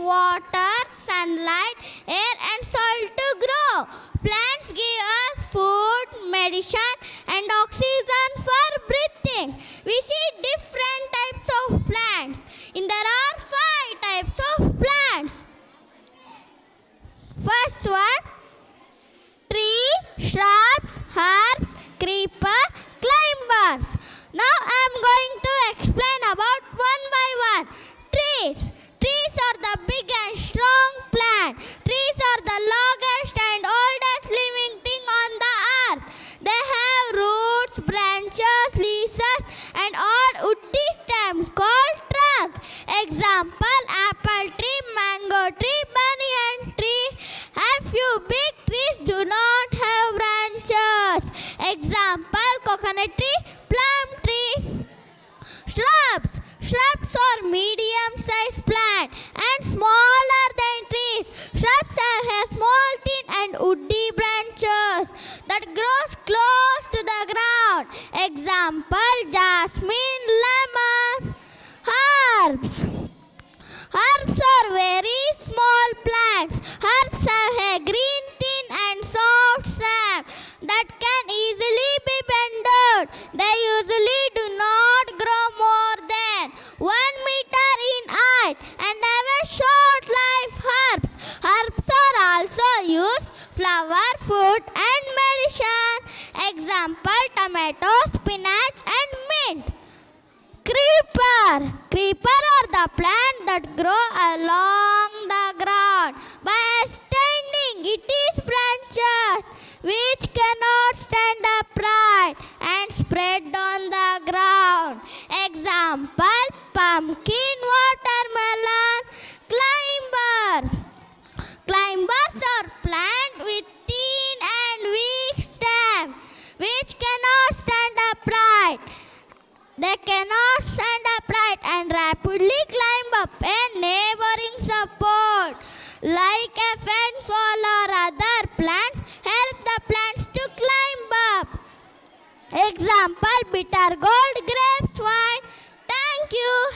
water, sunlight, air, and soil to grow. Plants give us food, medicine, and oxygen for breathing. We see different types of plants. And there are 5 types of plants. First one, tree, shrubs, herbs, creeper, climbers. Now I am going to explain about one by one. Trees. Trees are the big and strong plant. Trees are the longest and oldest living thing on the earth. They have roots, branches, leaves, and odd woody stems called trunk. Example, apple tree, mango tree, banyan tree. A few big trees do not have branches. Example, coconut tree, plum tree. Shrubs. Shrubs are medium-sized plant and smaller than trees. Shrubs have a small thin and woody branches that grows close to the ground. Example, jasmine, lemon. Herbs. Herbs are very small plants. Herbs have a green thin and soft stem that can easily be bended. They usually do not grow more than 1 meter in height and have a short life. Herbs are also used flower, food, and medicine. Example, tomato, spinach, and mint. Creeper. Creeper are the plant that grow along the ground by extending its branches, which cannot stand upright and spread on the ground. Example, pumpkin, watermelon. Climbers. Climbers are plants with thin and weak stem, which cannot stand upright. They cannot stand upright and rapidly climb up a neighboring support. Like a fence wall or other plants, help the plants to climb up. Example, bitter gourd, grapes, wine. Thank you.